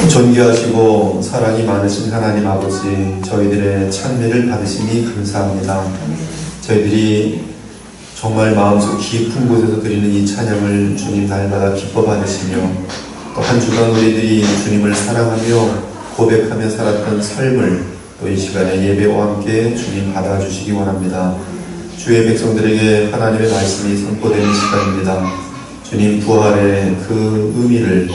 존귀하시고 사랑이 많으신 하나님 아버지, 저희들의 찬미를 받으시니 감사합니다. 저희들이 정말 마음속 깊은 곳에서 드리는 이 찬양을 주님 날마다 기뻐 받으시며, 또 한 주간 우리들이 주님을 사랑하며 고백하며 살았던 삶을 또 이 시간에 예배와 함께 주님 받아주시기 원합니다. 주의 백성들에게 하나님의 말씀이 선포되는 시간입니다. 주님 부활의 그 의미를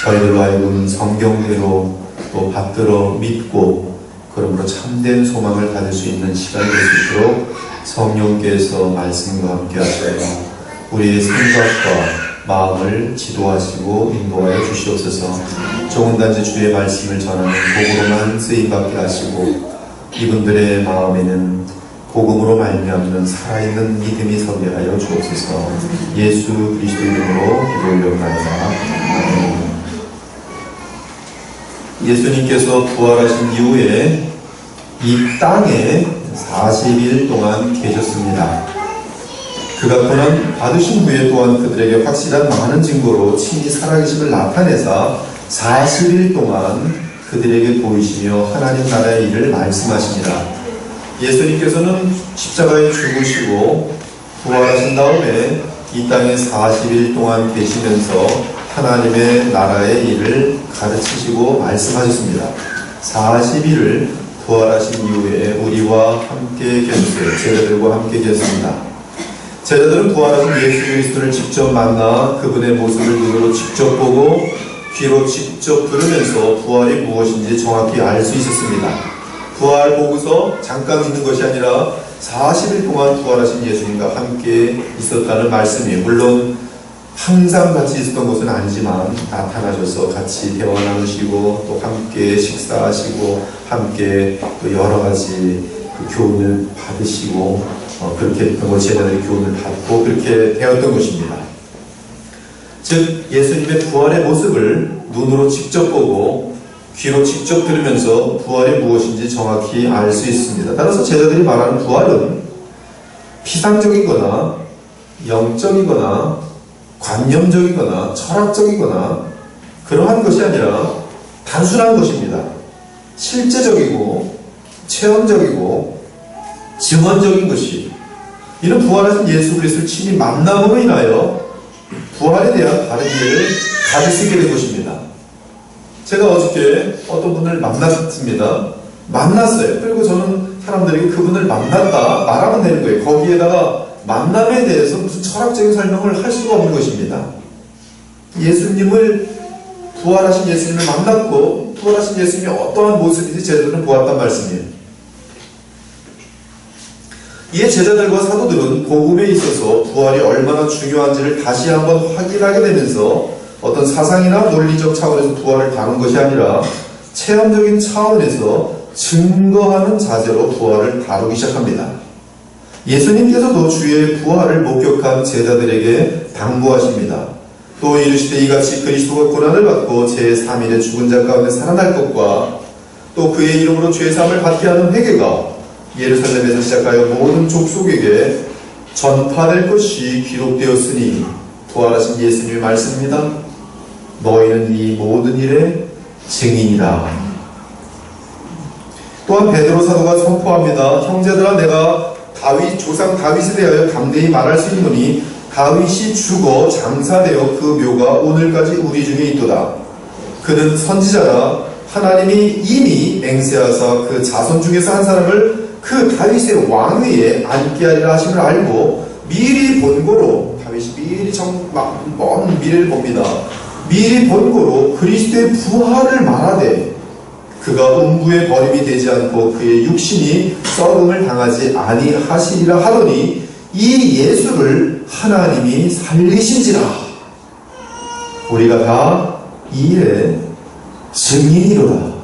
저희들로 하여금 성경대로 또 받들어 믿고, 그러므로 참된 소망을 받을 수 있는 시간이 될 수 있도록 성령께서 말씀과 함께 하셔요. 우리의 생각과 마음을 지도하시고 인도하여 주시옵소서. 좋은 단지 주의 말씀을 전하는 복음으로만 쓰임받게 하시고, 이분들의 마음에는 복음으로 말미암는 살아있는 믿음이 서게 하여 주옵소서. 예수 그리스도 이름으로 기도 올려옵나이다. 아멘. 예수님께서 부활하신 이후에 이 땅에 40일 동안 계셨습니다. 그가 고난 받으신 후에 또한 그들에게 확실한 많은 증거로 친히 살아계심을 나타내사 40일 동안 그들에게 보이시며 하나님 나라의 일을 말씀하십니다. 예수님께서는 십자가에 죽으시고 부활하신 다음에 이 땅에 40일 동안 계시면서 하나님의 나라의 일을 가르치시고 말씀하셨습니다. 40일을 부활하신 이후에 우리와 함께 계셨어요. 제자들과 함께 계셨습니다. 제자들은 부활하신 예수 그리스도를 직접 만나 그분의 모습을 눈으로 직접 보고 귀로 직접 들으면서 부활이 무엇인지 정확히 알 수 있었습니다. 부활 보고서 잠깐 있는 것이 아니라 40일 동안 부활하신 예수님과 함께 있었다는 말씀이, 물론 항상 같이 있었던 것은 아니지만 나타나셔서 같이 대화 나누시고 또 함께 식사하시고 함께 또 여러 가지 그 교훈을 받으시고 그렇게 했던 것, 제자들이 교훈을 받고 그렇게 되었던 것입니다. 즉 예수님의 부활의 모습을 눈으로 직접 보고 귀로 직접 들으면서 부활이 무엇인지 정확히 알 수 있습니다. 따라서 제자들이 말하는 부활은 피상적이거나 영적이거나 관념적이거나 철학적이거나 그러한 것이 아니라 단순한 것입니다. 실제적이고 체험적이고 증언적인 것이, 이는 부활하신 예수 그리스도를 친히 만남으로 인하여 부활에 대한 다른 이해를 가질 수 있게 된 것입니다. 제가 어저께 어떤 분을 만났습니다. 만났어요. 그리고 저는 사람들에게 그분을 만났다 말하면 되는 거예요. 거기에다가 만남에 대해서 무슨 철학적인 설명을 할 수가 없는 것입니다. 예수님을, 부활하신 예수님을 만났고 부활하신 예수님이 어떠한 모습인지 제자들은 보았단 말씀이에요. 이에 제자들과 사도들은 복음에 있어서 부활이 얼마나 중요한지를 다시 한번 확인하게 되면서 어떤 사상이나 논리적 차원에서 부활을 다룬 것이 아니라 체험적인 차원에서 증거하는 자세로 부활을 다루기 시작합니다. 예수님께서도 주의 부활을 목격한 제자들에게 당부하십니다. 또 이르시되 이같이 그리스도가 고난을 받고 제3일에 죽은 자 가운데 살아날 것과 또 그의 이름으로 죄사함을 받게 하는 회개가 예루살렘에서 시작하여 모든 족속에게 전파될 것이 기록되었으니, 부활하신 예수님의 말씀입니다. 너희는 이 모든 일의 증인이라. 또한 베드로 사도가 선포합니다. 형제들아, 내가 조상 다윗에 대하여 담대히 말할 수 있노니 다윗이 죽어 장사되어 그 묘가 오늘까지 우리 중에 있도다. 그는 선지자라 하나님이 이미 맹세하사 그 자손 중에서 한 사람을 그 다윗의 왕위에 앉게 하리라 하심을 알고 미리 본고로, 다윗이 미리 먼 미래를 봅니다. 미리 본고로 그리스도의 부활을 말하되 그가 음부에 버림이 되지 않고 그의 육신이 썩음을 당하지 아니하시리라 하더니 이 예수를 하나님이 살리신지라. 우리가 다 이 일의 증인이로다.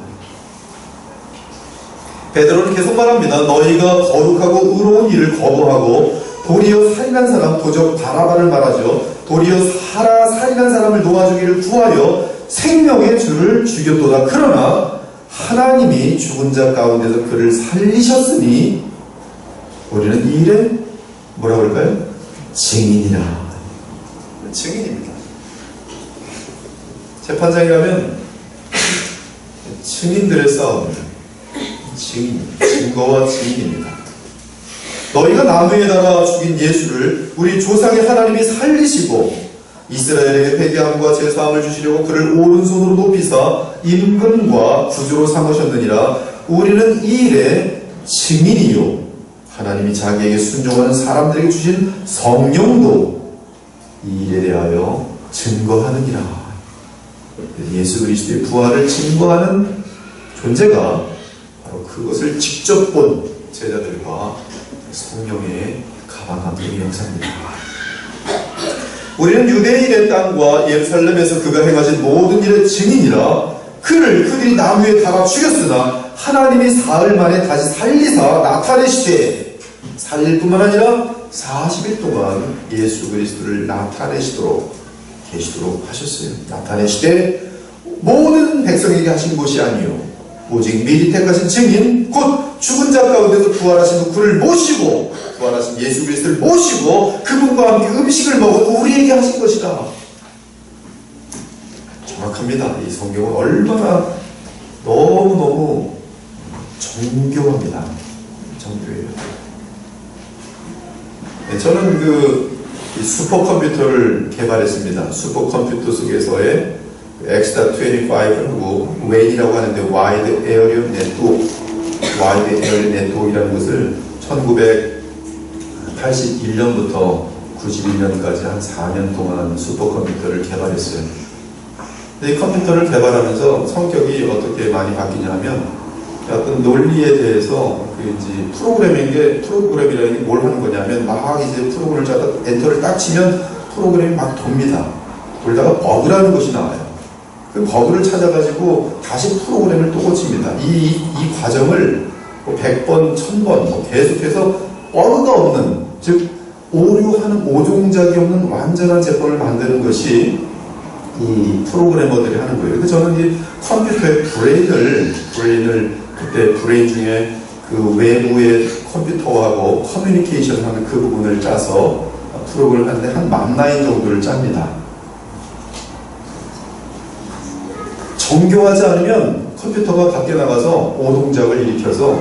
베드로는 계속 말합니다. 너희가 거룩하고 의로운 일을 거부하고 도리어 살인한 사람, 도적 바라바를 말하죠. 도리어 살인한 사람을 놓아주기를 구하여 생명의 주를 죽였도다. 그러나 하나님이 죽은 자 가운데서 그를 살리셨으니 우리는 이 일에 뭐라고 할까요? 증인이라. 증인입니다. 재판장이라면 증인들의 싸움이에요. 증거와 증인입니다. 너희가 나무에 달아 죽인 예수를 우리 조상의 하나님이 살리시고 이스라엘에게 회개함과 제사함을 주시려고 그를 오른손으로 높이사 임금과 구주로 삼으셨느니라. 우리는 이 일의 증인이요 하나님이 자기에게 순종하는 사람들에게 주신 성령도 이 일에 대하여 증거하느니라. 예수 그리스도의 부활을 증거하는 존재가 바로 그것을 직접 본 제자들과 성령의 가방함의 영상입니다. 우리는 유대인의 땅과 예루살렘에서 그가 행하신 모든 일의 증인이라. 그들이 나무에 달아 죽였으나 하나님이 사흘 만에 다시 살리사 나타내시되, 살릴 뿐만 아니라 40일 동안 예수 그리스도를 나타내시도록 하셨어요. 나타내시되 모든 백성에게 하신 것이 아니요 오직 미리 택하신 증인 곧 죽은 자 가운데서 부활하신 그를 모시고, 부활하신 예수 그리스도를 모시고 그분과 함께 음식을 먹은 우리에게 하신 것이다. 정확합니다. 이 성경은 얼마나 너무너무 정교합니다. 정교해요. 네, 저는 슈퍼컴퓨터를 개발했습니다. 슈퍼컴퓨터 속에서의 엑스타 25하고 웨인이라고 하는데 와이드 에어리어 네트워크이라는 것을 1981년부터 91년까지 한 4년 동안 슈퍼컴퓨터를 개발했어요. 근데 이 컴퓨터를 개발하면서 성격이 어떻게 많이 바뀌냐면 어떤 논리에 대해서 프로그램이라는 게 뭘 하는 거냐면 막 이제 프로그램을 짜다 엔터를 딱 치면 프로그램이 막 돕니다. 돌다가 버그라는 것이 나와요. 그 버그를 찾아가지고 다시 프로그램을 또 고칩니다. 이 과정을 100번, 1000번 계속해서 버그가 없는, 즉 오류하는 오종작이 없는 완전한 제품을 만드는 것이 이 프로그래머들이 하는 거예요. 그래서 저는 이 컴퓨터의 브레인을 그때 브레인 중에 그 외부의 컴퓨터하고 커뮤니케이션 하는 그 부분을 짜서 프로그램을 하는데 한 10,000라인 정도를 짭니다. 정교하지 않으면 컴퓨터가 밖에 나가서 오동작을 일으켜서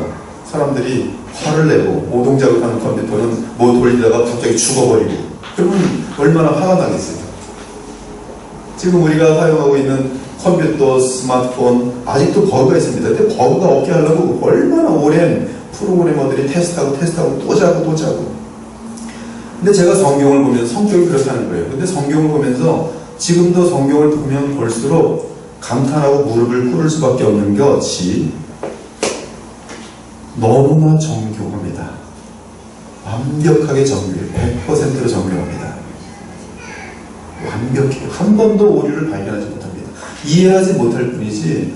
사람들이 화를 내고, 오동작을 하는 컴퓨터는 뭐 돌리다가 갑자기 죽어버리고, 그러면 얼마나 화가 나겠어요. 지금 우리가 사용하고 있는 컴퓨터, 스마트폰 아직도 버그가 있습니다. 근데 버그가 없게 하려고 얼마나 오랜 프로그래머들이 테스트하고 또 자고. 근데 제가 성경을 보면서 성격이 그렇다는 거예요. 근데 성경을 보면서 지금도 성경을 보면 볼수록 감탄하고 무릎을 꿇을 수밖에 없는 것이 너무나 정교합니다. 완벽하게 정교해요. 100%로 정교합니다. 완벽해요. 한 번도 오류를 발견하지 못합니다. 이해하지 못할 뿐이지,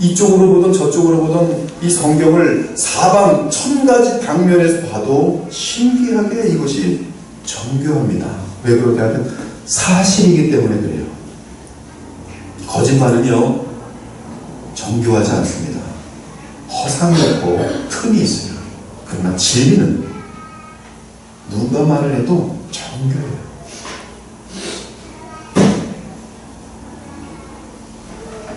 이쪽으로 보든 저쪽으로 보든 이 성경을 사방 1000가지 방면에서 봐도 신기하게 이것이 정교합니다. 왜 그러냐면 사실이기 때문에 그래요. 거짓말은요 정교하지 않습니다. 허상이 없고 틈이 있어요. 그러나 진리는 누가 말을 해도 정교해요.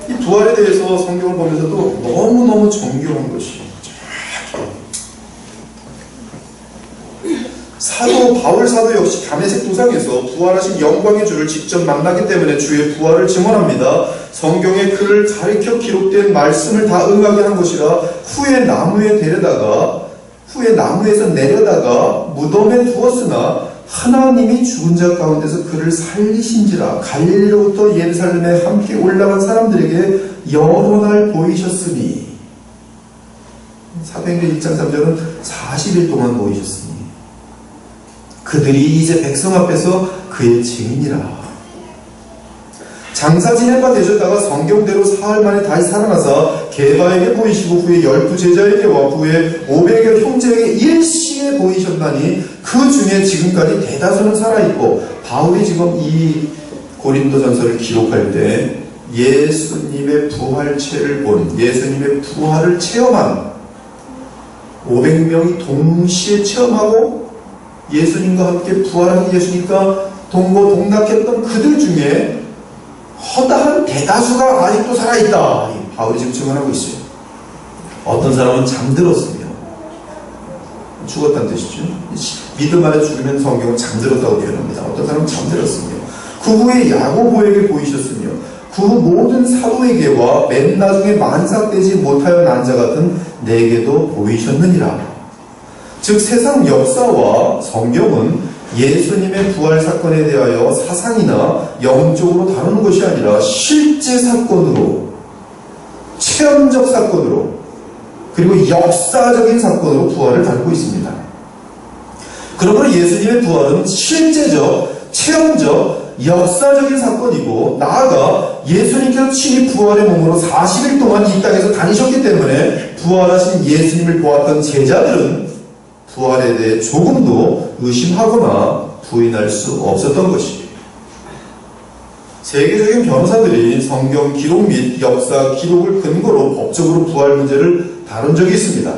이 부활에 대해서 성경을 보면서도 너무너무 정교한 것이 바울 사도 역시 다메섹 도상에서 부활하신 영광의 주를 직접 만나기 때문에 주의 부활을 증언합니다. 성경에 그를 가리켜 기록된 말씀을 다 응하게 한 것이라. 후에 나무에서 내려다가 무덤에 두었으나 하나님이 죽은 자 가운데서 그를 살리신지라. 갈릴리로부터 예루살렘에 함께 올라간 사람들에게 여러 날 보이셨으니. 사도행전 1장 3절은 40일 동안 보이셨으니 그들이 이제 백성 앞에서 그의 증인이라. 장사 지낼 바 되셨다가 성경대로 사흘 만에 다시 살아나서 게바에게 보이시고 후에 12제자에게와 후에 500여 형제에게 일시에 보이셨나니 그 중에 지금까지 대다수는 살아있고. 바울이 지금 이 고린도전서를 기록할 때 예수님의 부활체를 본, 예수님의 부활을 체험한 500명이 동시에 체험하고 예수님과 함께 부활하신 예수님과 동고동락했던 그들 중에 허다한 대다수가 아직도 살아있다. 바울이 지금 증언하고 있어요. 어떤 사람은 잠들었으며, 죽었다는 뜻이죠. 믿음 안에 죽으면 성경은 잠들었다고 표현합니다. 어떤 사람은 잠들었으며, 그 후에 야고보에게 보이셨으며, 그 후 모든 사도에게와 맨 나중에 만삭되지 못하여 난 자 같은 내게도 보이셨느니라. 즉 세상 역사와 성경은 예수님의 부활 사건에 대하여 사상이나 영적으로 다루는 것이 아니라 실제 사건으로, 체험적 사건으로, 그리고 역사적인 사건으로 부활을 다루고 있습니다. 그러므로 예수님의 부활은 실제적, 체험적, 역사적인 사건이고, 나아가 예수님께서 친히 부활의 몸으로 40일 동안 이 땅에서 다니셨기 때문에 부활하신 예수님을 보았던 제자들은 부활에 대해 조금도 의심하거나 부인할 수 없었던 것이에요. 세계적인 변호사들이 성경 기록 및 역사 기록을 근거로 법적으로 부활 문제를 다룬 적이 있습니다.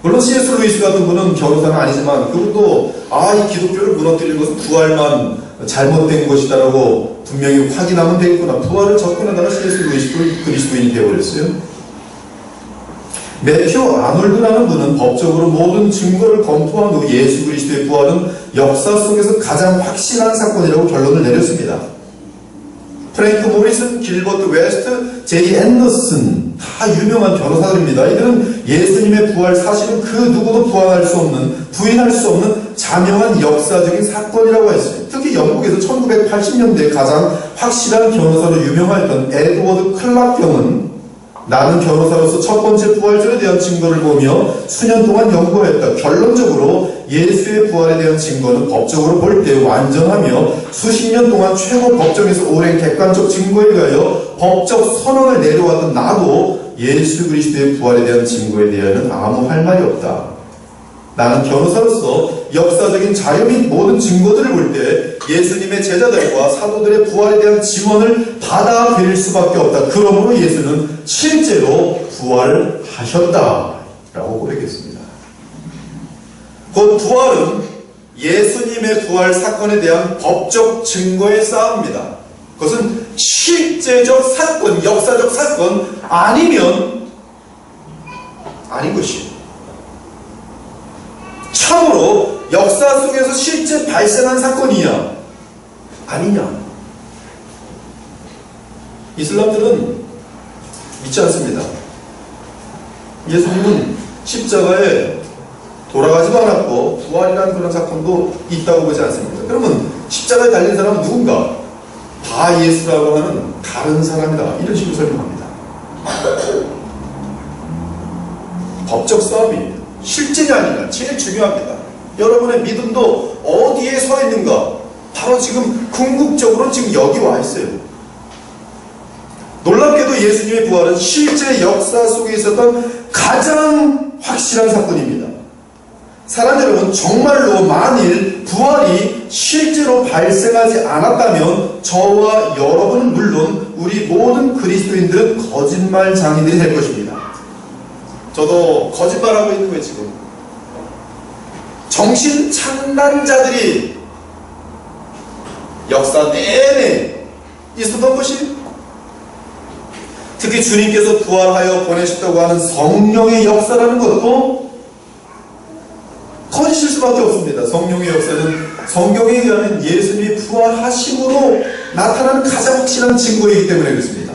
물론 C.S. 루이스 같은 분은 변호사는 아니지만 그분도 이 기독교를 무너뜨리는 것은 부활만 잘못된 것이다라고 분명히 확인하면 되겠구나, 부활을 접근하다가 C.S. 루이스도 그리스도인이 되어버렸어요. 매튜 아놀드라는 분은 법적으로 모든 증거를 검토한 후 예수 그리스도의 부활은 역사 속에서 가장 확실한 사건이라고 결론을 내렸습니다. 프랭크 모리슨, 길버트 웨스트, 제리 앤더슨, 다 유명한 변호사들입니다. 이들은 예수님의 부활 사실은 그 누구도 부인할 수 없는 자명한 역사적인 사건이라고 했어요. 특히 영국에서 1980년대에 가장 확실한 변호사로 유명하였던 에드워드 클락 경은 나는 변호사로서 첫 번째 부활절에 대한 증거를 보며 수년 동안 연구하였다. 결론적으로 예수의 부활에 대한 증거는 법적으로 볼 때 완전하며 수십 년 동안 최고 법정에서 오랜 객관적 증거에 의하여 법적 선언을 내려왔던 나도 예수 그리스도의 부활에 대한 증거에 대해서는 아무 할 말이 없다. 나는 변호사로서 역사적인 자료 및 모든 증거들을 볼 때 예수님의 제자들과 사도들의 부활에 대한 증언을 받아들일 수밖에 없다. 그러므로 예수는 실제로 부활하셨다 라고 고백했습니다. 곧 부활은 예수님의 부활 사건에 대한 법적 증거의 싸움입니다. 그것은 실제적 사건, 역사적 사건 아니면 아닌 것이에요. 참으로 역사 속에서 실제 발생한 사건이냐 아니냐. 이슬람들은 믿지 않습니다. 예수님은 십자가에 돌아가지도 않았고 부활이라는 그런 사건도 있다고 보지 않습니다. 그러면 십자가에 달린 사람은 누군가? 바 예수라고 하는 다른 사람이다, 이런 식으로 설명합니다. 법적 싸움이에요. 실제냐 아니냐 제일 중요합니다. 여러분의 믿음도 어디에 서 있는가? 바로 지금 궁극적으로 지금 여기 와 있어요. 놀랍게도 예수님의 부활은 실제 역사 속에 있었던 가장 확실한 사건입니다. 사랑 여러분, 정말로 만일 부활이 실제로 발생하지 않았다면 저와 여러분은 물론 우리 모든 그리스도인들은 거짓말장이들이 될 것입니다. 저도 거짓말하고 있는 거예요. 지금 정신찬란자들이 역사 내내 있었던 것이, 특히 주님께서 부활하여 보내셨다고 하는 성령의 역사라는 것도 거짓일 수밖에 없습니다. 성령의 역사는 성경에 의하면 예수님이 부활하심으로 나타나는 가장 확실한 증거이기 때문에 그렇습니다.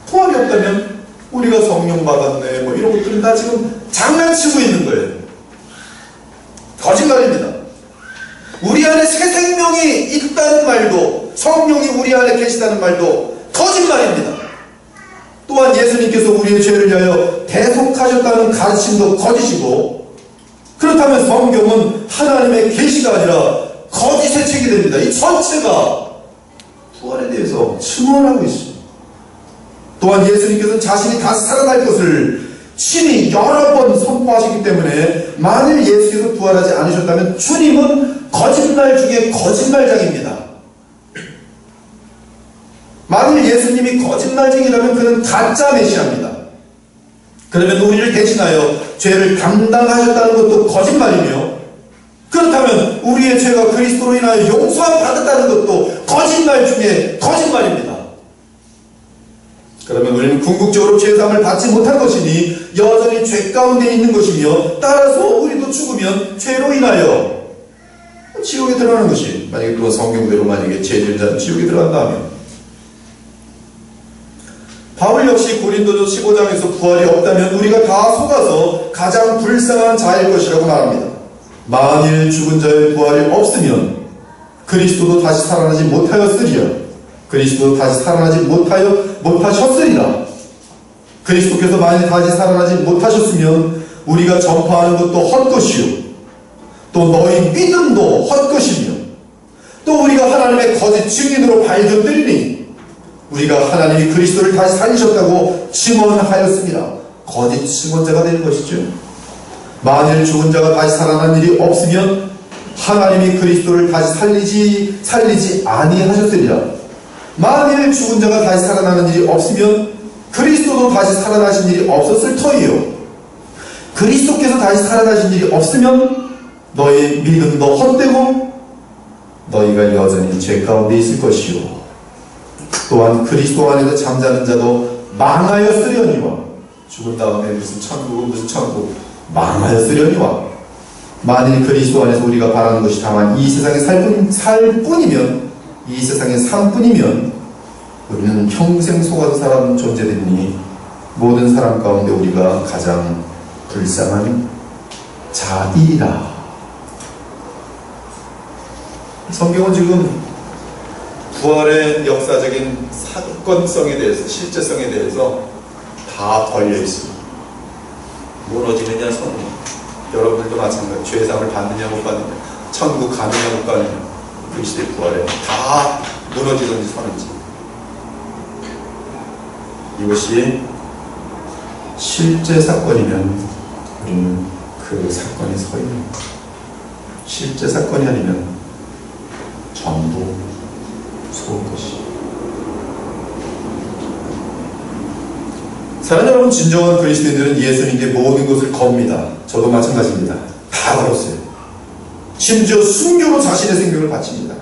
부활이 없다면 우리가 성령 받았네 뭐 이런 것들은 다 지금 장난치고 있는 거예요. 거짓말입니다. 우리 안에 새 생명이 있다는 말도, 성령이 우리 안에 계시다는 말도 거짓말입니다. 또한 예수님께서 우리의 죄를 위하여 대속하셨다는 가르침도 거짓이고, 그렇다면 성경은 하나님의 계시가 아니라 거짓의 책이 됩니다. 이 전체가 부활에 대해서 증언하고 있습니다. 또한 예수님께서는 자신이 다시 살아날 것을 친히 여러 번 선포하시기 때문에 만일 예수께서 부활하지 않으셨다면 주님은 거짓말 중에 거짓말장입니다. 만일 예수님이 거짓말쟁이라면 그는 가짜 메시아입니다. 그러면 우리를 대신하여 죄를 담당하셨다는 것도 거짓말이며, 그렇다면 우리의 죄가 그리스도로 인하여 용서받았다는 것도 거짓말 중에 거짓말입니다. 그러면 우리는 궁극적으로 죄사함을 받지 못한 것이니 여전히 죄 가운데 있는 것이며, 따라서 우리도 죽으면 죄로 인하여 지옥에 들어가는 것이, 만약에 또 성경대로 만약에 죄지은 자는 지옥에 들어간다 하면, 바울 역시 고린도서 15장에서 부활이 없다면 우리가 다 속아서 가장 불쌍한 자일 것이라고 말합니다. 만일 죽은 자의 부활이 없으면 그리스도도 다시 살아나지 못하였으리라. 그리스도도 다시 살아나지 못하셨으리라. 그리스도께서 만일 다시 살아나지 못하셨으면 우리가 전파하는 것도 헛것이요, 또 너희 믿음도 헛것이며, 또 우리가 하나님의 거짓 증인으로 발견되리니 우리가 하나님이 그리스도를 다시 살리셨다고 증언하였습니다. 거짓 증언자가 되는 것이죠. 만일 죽은 자가 다시 살아난 일이 없으면 하나님이 그리스도를 다시 살리지 아니하셨으리라. 만일 죽은 자가 다시 살아나는 일이 없으면 그리스도도 다시 살아나신 일이 없었을 터이요. 그리스도께서 다시 살아나신 일이 없으면 너희 믿음도 헛되고 너희가 여전히 죄 가운데 있을 것이요, 또한 그리스도 안에서 잠자는 자도 망하였으려니와. 죽은 다음에 무슨 천국 망하였으려니와. 만일 그리스도 안에서 우리가 바라는 것이 다만 이 세상에 살 뿐이면, 이 세상에 삶 뿐이면 우리는 평생 속아서 살아온 존재들이니 모든 사람 가운데 우리가 가장 불쌍한 자이라. 성경은 지금 부활의 역사적인 사건성에 대해서, 실제성에 대해서 다 걸려 있습니다. 무너지느냐 선은, 여러분들도 마찬가지. 죄사함을 받느냐 못 받느냐, 천국 가느냐 못 가느냐, 그리스도의 부활에 다 무너지든지 서는지, 이것이 실제 사건이면 우리는 그 사건에 서 있는 것, 실제 사건이 아니면 전부 속은 것이. 사랑하는 여러분, 진정한 그리스도인들은 예수님께 모든 것을 겁니다. 저도 마찬가지입니다. 다 걸었어요. 심지어 순교로 자신의 생명을 바칩니다.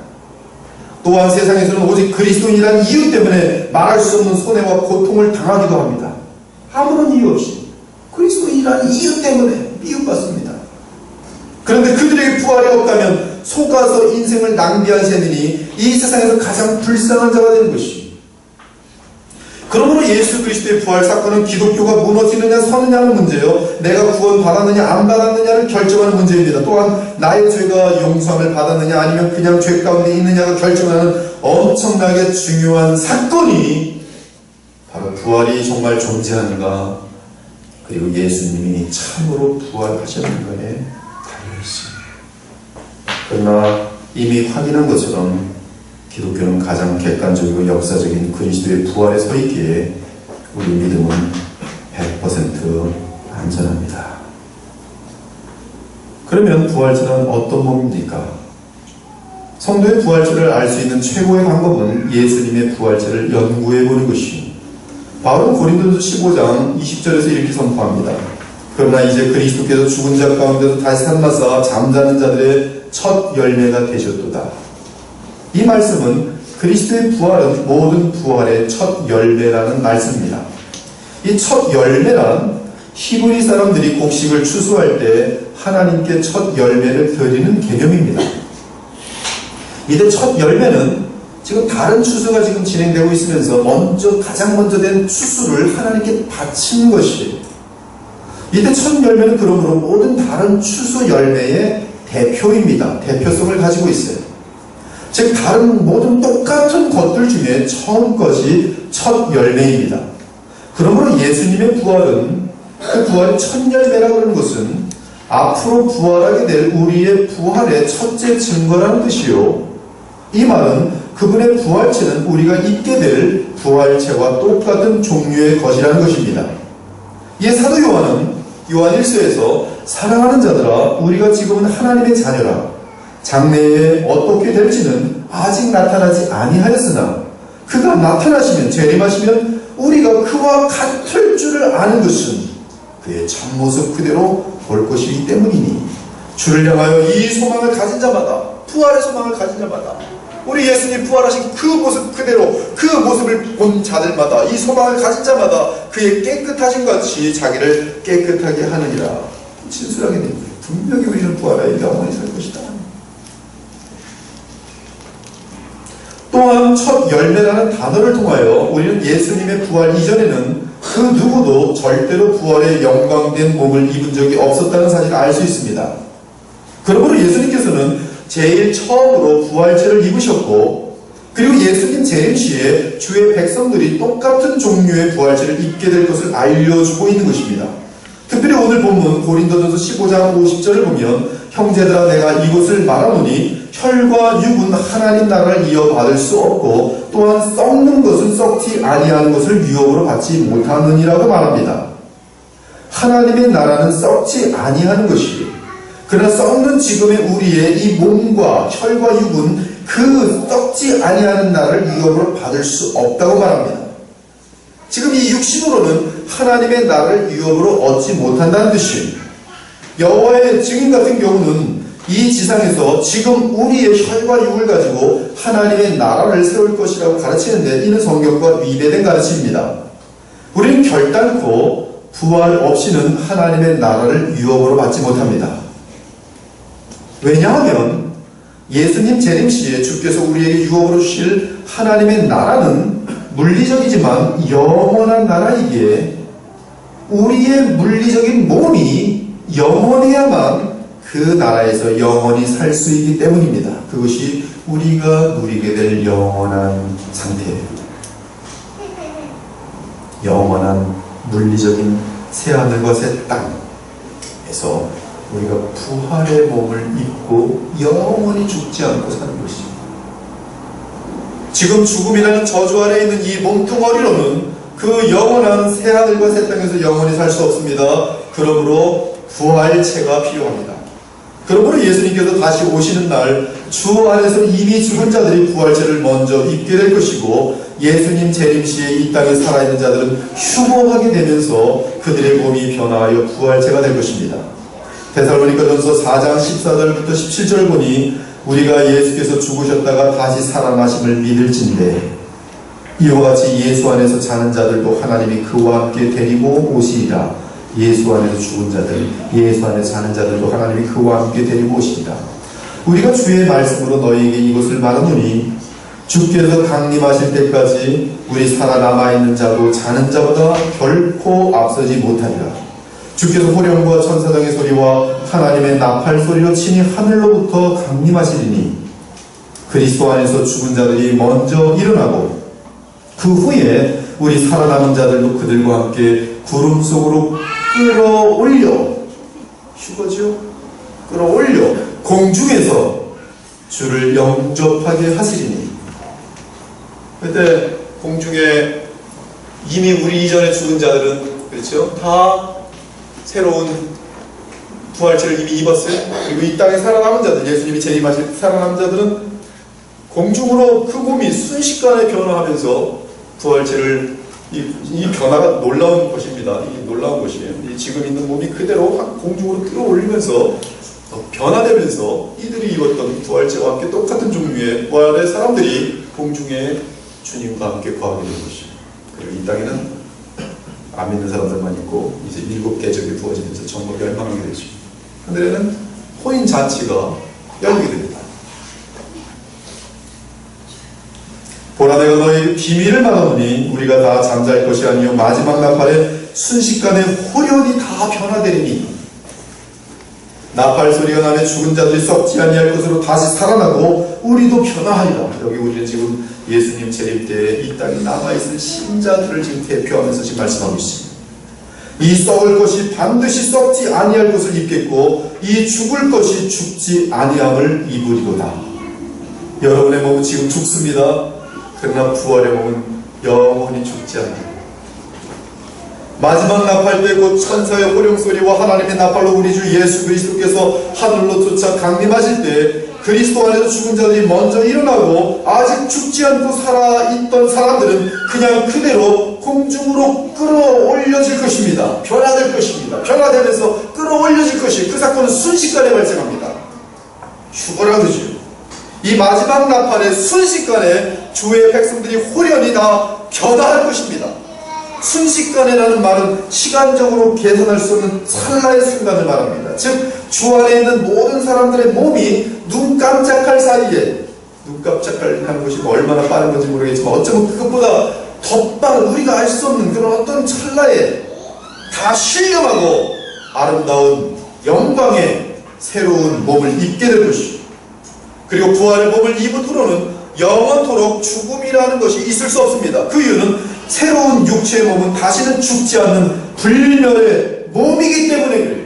또한 세상에서는 오직 그리스도인이라는 이유 때문에 말할 수 없는 손해와 고통을 당하기도 합니다. 아무런 이유 없이 그리스도인이라는 이유 때문에 미움받습니다. 그런데 그들에게 부활이 없다면 속아서 인생을 낭비한 셈이니 이 세상에서 가장 불쌍한 자가 되는 것이. 그러므로 예수 그리스도의 부활 사건은 기독교가 무너지느냐 서느냐는 문제요, 내가 구원받았느냐 안 받았느냐를 결정하는 문제입니다. 또한 나의 죄가 용서함을 받았느냐 아니면 그냥 죄 가운데 있느냐가 결정하는 엄청나게 중요한 사건이 바로 부활이 정말 존재하는가, 그리고 예수님이 참으로 부활하셨는가에 달려있습니다. 그러나 이미 확인한 것처럼 기독교는 가장 객관적이고 역사적인 그리스도의 부활에 서 있기에 우리 믿음은 100% 안전합니다. 그러면 부활절은 어떤 몸입니까? 성도의 부활절을 알 수 있는 최고의 방법은 예수님의 부활절을 연구해보는 것이요, 바울은 고린도서 15장 20절에서 이렇게 선포합니다. 그러나 이제 그리스도께서 죽은 자 가운데서 다시 살아나사 잠자는 자들의 첫 열매가 되셨도다. 이 말씀은 그리스도의 부활은 모든 부활의 첫 열매라는 말씀입니다. 이 첫 열매란 히브리 사람들이 곡식을 추수할 때 하나님께 첫 열매를 드리는 개념입니다. 이때 첫 열매는 지금 다른 추수가 지금 진행되고 있으면서 가장 먼저 된 추수를 하나님께 바치는 것이, 이때 첫 열매는 그러므로 모든 다른 추수 열매의 대표입니다. 대표성을 가지고 있어요. 즉 다른 모든 똑같은 것들 중에 처음 것이 첫 열매입니다. 그러므로 예수님의 부활은, 그 부활의 첫 열매라고 하는 것은 앞으로 부활하게 될 우리의 부활의 첫째 증거라는 뜻이요, 이 말은 그분의 부활체는 우리가 입게 될 부활체와 똑같은 종류의 것이라는 것입니다. 이에 사도 요한은 요한 1서에서 사랑하는 자들아, 우리가 지금은 하나님의 자녀라. 장래에 어떻게 될지는 아직 나타나지 아니하였으나 그가 나타나시면, 재림하시면 우리가 그와 같을 줄을 아는 것은 그의 참모습 그대로 볼 것이기 때문이니, 주를 향하여 이 소망을 가진 자마다, 부활의 소망을 가진 자마다 우리 예수님 부활하신 그 모습 그대로 그 모습을 본 자들마다 이 소망을 가진 자마다 그의 깨끗하신 같이 자기를 깨끗하게 하느니라. 진술하게 됩니다. 분명히 우리는 부활하여 영원히 살 것이다. 또한 첫 열매라는 단어를 통하여 우리는 예수님의 부활 이전에는 그 누구도 절대로 부활의 영광된 몸을 입은 적이 없었다는 사실을 알 수 있습니다. 그러므로 예수님께서는 제일 처음으로 부활체를 입으셨고, 그리고 예수님 재림 시에 주의 백성들이 똑같은 종류의 부활체를 입게 될 것을 알려주고 있는 것입니다. 특별히 오늘 본문 고린도전서 15장 50절을 보면 형제들아 내가 이것을 말하노니 혈과 육은 하나님 나라를 이어받을 수 없고 또한 썩는 것은 썩지 아니하는 것을 유업으로 받지 못하느니라고 말합니다. 하나님의 나라는 썩지 아니하는 것이, 그러나 썩는 지금의 우리의 이 몸과 혈과 육은 그 썩지 아니하는 나라를 유업으로 받을 수 없다고 말합니다. 지금 이 육신으로는 하나님의 나라를 유업으로 얻지 못한다는 뜻이에요. 여호와의 증인 같은 경우는 이 지상에서 지금 우리의 혈과 육을 가지고 하나님의 나라를 세울 것이라고 가르치는데 이는 성경과 위배된 가르침입니다. 우리는 결단코 부활 없이는 하나님의 나라를 유업으로 받지 못합니다. 왜냐하면 예수님 재림 시에 주께서 우리에게 유업으로 주실 하나님의 나라는 물리적이지만 영원한 나라이기에 우리의 물리적인 몸이 영원해야만 그 나라에서 영원히 살 수 있기 때문입니다. 그것이 우리가 누리게 될 영원한 상태예요. 영원한 물리적인 새하늘과 새 땅에서 우리가 부활의 몸을 입고 영원히 죽지 않고 사는 것입니다. 지금 죽음이라는 저주 아래 있는 이 몸뚱어리로는 그 영원한 새하늘과 새 땅에서 영원히 살 수 없습니다. 그러므로 부활체가 필요합니다. 그러므로 예수님께서 다시 오시는 날 주 안에서 이미 죽은 자들이 부활체를 먼저 입게 될 것이고, 예수님 재림 시에 이 땅에 살아있는 자들은 휴거하게 되면서 그들의 몸이 변화하여 부활체가 될 것입니다. 데살로니가전서 4장 14절부터 17절을 보니 우리가 예수께서 죽으셨다가 다시 살아나심을 믿을진대 이와 같이 예수 안에서 자는 자들도 하나님이 그와 함께 데리고 오시리라. 예수 안에서 죽은 자들, 예수 안에 사는 자들도 하나님이 그와 함께 데리고 오시리라. 우리가 주의 말씀으로 너희에게 이것을 말하노니 주께서 강림하실 때까지 우리 살아남아있는 자도 자는 자보다 결코 앞서지 못하리라. 주께서 호령과 천사장의 소리와 하나님의 나팔 소리로 친히 하늘로부터 강림하시리니 그리스도 안에서 죽은 자들이 먼저 일어나고 그 후에 우리 살아남은 자들도 그들과 함께 구름 속으로 끌어올려, 휴거죠? 끌어올려 공중에서 주를 영접하게 하시리니. 그때 공중에 이미 우리 이전에 죽은 자들은 그렇죠? 다 새로운 부활체를 이미 입었어요. 그리고 이 땅에 살아남은 자들, 예수님이 재림하실 살아남은 자들은 공중으로 그 몸이 순식간에 변화하면서 부활체를 이 변화가 놀라운 것입니다. 이 놀라운 것이에요. 지금 있는 몸이 그대로 공중으로 끌어올리면서 변화되면서 이들이 입었던 부활체와 함께 똑같은 종류의 부활의 사람들이 공중에 주님과 함께 거하게 된 것이에요. 그리고 이 땅에는 안 믿는 사람들만 있고 이제 7개족이 부어지면서 전부 멸망하게 되죠. 하늘에는 혼인 잔치가 열리게 됩니다. 보라 내가 너희 비밀을 말하노니 우리가 다 잠잘 것이 아니요 마지막 나팔에 순식간에 호련히 다 변화되리니 나팔 소리가 나면 죽은 자들이 썩지 아니할 것으로 다시 살아나고 우리도 변화하리라. 여기 우리는 지금 예수님 재림 때에 이 땅에 남아있을 신자들을 지금 대표하면서 지금 말씀하고 있습니다. 이 썩을 것이 반드시 썩지 아니할 것을 입겠고 이 죽을 것이 죽지 아니함을 입으리로다. 여러분의 몸은 지금 죽습니다. 그러나 부활의 몸은 영원히 죽지 않아요. 마지막 나팔 때 곧 천사의 호령소리와 하나님의 나팔로 우리 주 예수 그리스도께서 하늘로 쫓아 강림하실 때 그리스도 안에서 죽은 자들이 먼저 일어나고 아직 죽지 않고 살아있던 사람들은 그냥 그대로 공중으로 끌어올려질 것입니다. 변화될 것입니다. 변화되면서 끌어올려질 것이에요. 그 사건은 순식간에 발생합니다. 휴거라 그러죠. 이 마지막 나팔의 순식간에 주의 백성들이 홀연히 다 변화할 것입니다. 순식간에라는 말은 시간적으로 계산할 수 없는 찰나의 순간을 말합니다. 즉 주 안에 있는 모든 사람들의 몸이 눈 깜짝할 사이에, 눈 깜짝하는 것이 얼마나 빠른 건지 모르겠지만 어쩌면 그것보다 더 빠른, 우리가 알 수 없는 그런 어떤 찰나에 다 신령하고 아름다운 영광의 새로운 몸을 입게 될 것이죠. 그리고 부활의 몸을 입은 후로는 영원토록 죽음이라는 것이 있을 수 없습니다. 그 이유는 새로운 육체의 몸은 다시는 죽지 않는 불멸의 몸이기 때문에 그래요.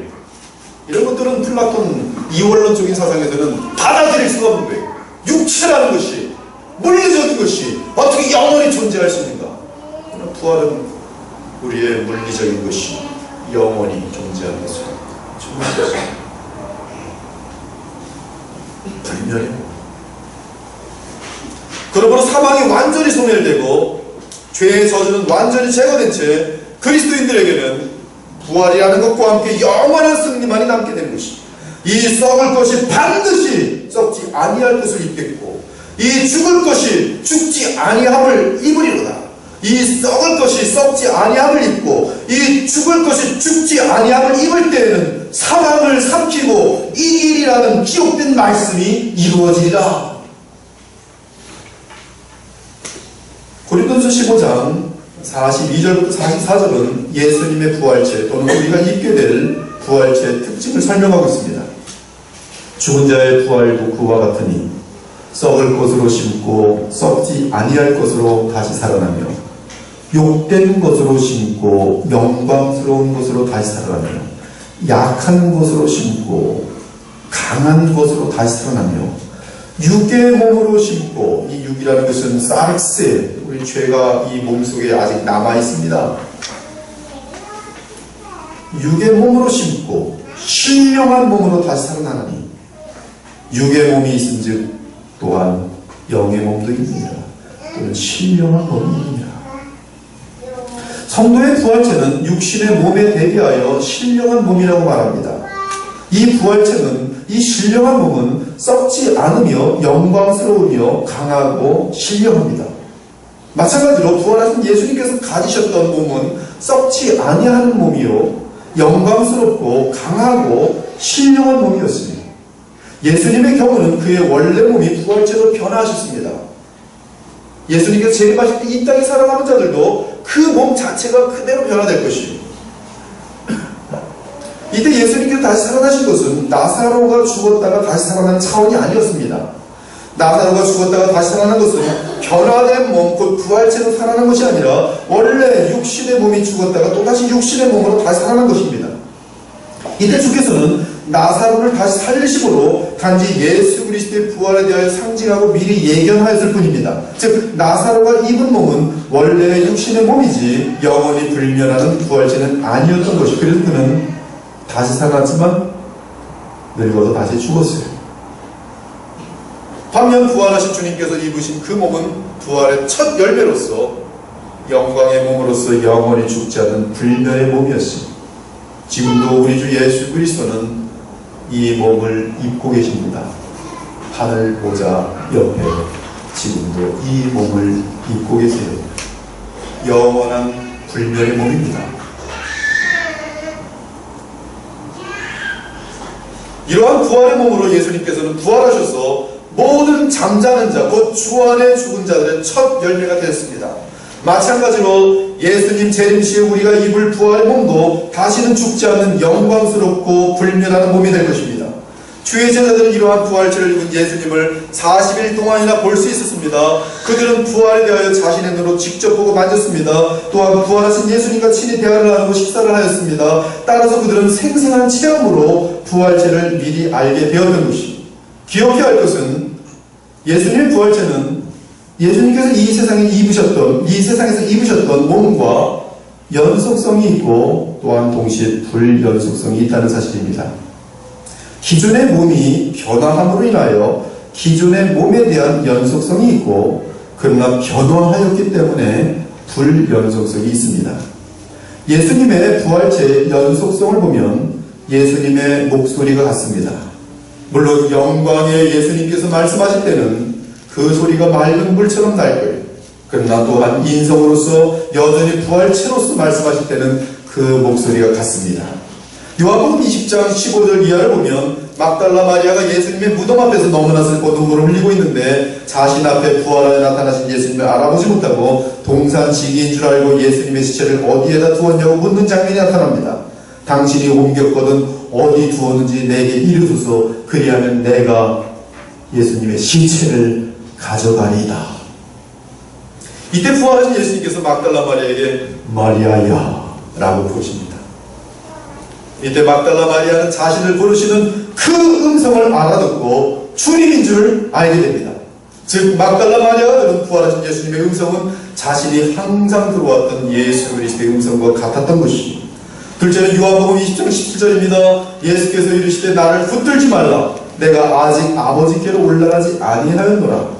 이런 것들은 플라톤 이원론적인 사상에서는 받아들일 수가 없는 거예요. 육체라는 것이, 물리적인 것이 어떻게 영원히 존재할 수 있는가? 그러나 부활은 우리의 물리적인 것이 영원히 존재하는 것을 증명하는 것입니다. 불멸의 몸. 그러므로 사망이 완전히 소멸되고 죄의 저주는 완전히 제거된 채 그리스도인들에게는 부활이라는 것과 함께 영원한 승리만이 남게 되는 것이, 이 썩을 것이 반드시 썩지 아니할 것을 입겠고 이 죽을 것이 죽지 아니함을 입으리로다. 이 썩을 것이 썩지 아니함을 입고 이 죽을 것이 죽지 아니함을 입을 때에는 사망을 삼키고 이기리라는 기록된 말씀이 이루어지리라. 고린도전서 15장 42절부터 44절은 예수님의 부활체 또는 우리가 입게 될 부활체의 특징을 설명하고 있습니다. 죽은 자의 부활도 그와 같으니 썩을 것으로 심고 썩지 아니할 것으로 다시 살아나며 욕된 것으로 심고 영광스러운 것으로 다시 살아나며 약한 것으로 심고 강한 것으로 다시 살아나며 육의 몸으로 심고, 이 육이라는 것은 사르스, 우리 죄가 이 몸속에 아직 남아있습니다. 육의 몸으로 심고 신령한 몸으로 다시 살아나니 육의 몸이 있은즉 또한 영의 몸도 있느니라. 또는 신령한 몸이 있느니라. 성도의 부활체는 육신의 몸에 대비하여 신령한 몸이라고 말합니다. 이 부활체는, 이 신령한 몸은 썩지 않으며 영광스러우며 강하고 신령합니다. 마찬가지로 부활하신 예수님께서 가지셨던 몸은 썩지 아니하는 몸이요 영광스럽고 강하고 신령한 몸이었습니다. 예수님의 경우는 그의 원래 몸이 부활체로 변화하셨습니다. 예수님께서 재림하실 때 이 땅에 살아남은 자들도 그 몸 자체가 그대로 변화될 것이요, 이때 예수님께서 다시 살아나신 것은 나사로가 죽었다가 다시 살아난 차원이 아니었습니다. 나사로가 죽었다가 다시 살아난 것은 변화된 몸, 곧 부활체로 살아난 것이 아니라 원래 육신의 몸이 죽었다가 또다시 육신의 몸으로 다시 살아난 것입니다. 이때 주께서는 나사로를 다시 살리심으로 단지 예수 그리스도의 부활에 대하여 상징하고 미리 예견하였을 뿐입니다. 즉 나사로가 입은 몸은 원래 육신의 몸이지 영원히 불멸하는 부활체는 아니었던 것이, 그래서 그는 다시 살아났지만 늙어서 다시 죽었어요. 반면 부활하신 주님께서 입으신 그 몸은 부활의 첫 열매로서 영광의 몸으로서 영원히 죽지 않는 불멸의 몸이었습니다. 지금도 우리 주 예수 그리스도는 이 몸을 입고 계십니다. 하늘 보좌 옆에 지금도 이 몸을 입고 계세요. 영원한 불멸의 몸입니다. 이러한 부활의 몸으로 예수님께서는 부활하셔서 모든 잠자는 자, 곧 주 안에 죽은 자들의 첫 열매가 되었습니다. 마찬가지로 예수님 재림 시에 우리가 입을 부활의 몸도 다시는 죽지 않는 영광스럽고 불멸하는 몸이 될 것입니다. 주의 제자들은 이러한 부활체를 입은 예수님을 40일 동안이나 볼 수 있었습니다. 그들은 부활에 대하여 자신의 눈으로 직접 보고 만졌습니다. 또한 부활하신 예수님과 친히 대화를 나누고 식사를 하였습니다. 따라서 그들은 생생한 체험으로 부활체를 미리 알게 되었던 것입니다. 기억해야 할 것은 예수님의 부활체는 예수님께서 이 세상에서 입으셨던 몸과 연속성이 있고 또한 동시에 불연속성이 있다는 사실입니다. 기존의 몸이 변화함으로 인하여 기존의 몸에 대한 연속성이 있고, 그러나 변화하였기 때문에 불연속성이 있습니다. 예수님의 부활체의 연속성을 보면 예수님의 목소리가 같습니다. 물론 영광의 예수님께서 말씀하실 때는 그 소리가 맑은 물처럼 날 거예요. 그러나 또한 인성으로서 여전히 부활체로서 말씀하실 때는 그 목소리가 같습니다. 요한복음 20장 15절 이하를 보면 막달라 마리아가 예수님의 무덤 앞에서 너무나 슬퍼 눈물을 흘리고 있는데 자신 앞에 부활하여 나타나신 예수님을 알아보지 못하고 동산지기인 줄 알고 예수님의 시체를 어디에다 두었냐고 묻는 장면이 나타납니다. 당신이 옮겼거든 어디 두었는지 내게 이르소서. 그리하면 내가 예수님의 시체를 가져가리이다. 이때 부활하신 예수님께서 막달라 마리아에게 마리아야 라고 부르십니다. 이때 막달라 마리아는 자신을 부르시는 그 음성을 알아듣고 주님인 줄 알게 됩니다. 즉 막달라 마리아가 들은 부활하신 예수님의 음성은 자신이 항상 들어왔던 예수 그리스도의 음성과 같았던 것이. 둘째는 요한복음 20장 17절입니다. 예수께서 이르시되 나를 붙들지 말라. 내가 아직 아버지께로 올라가지 아니하였노라.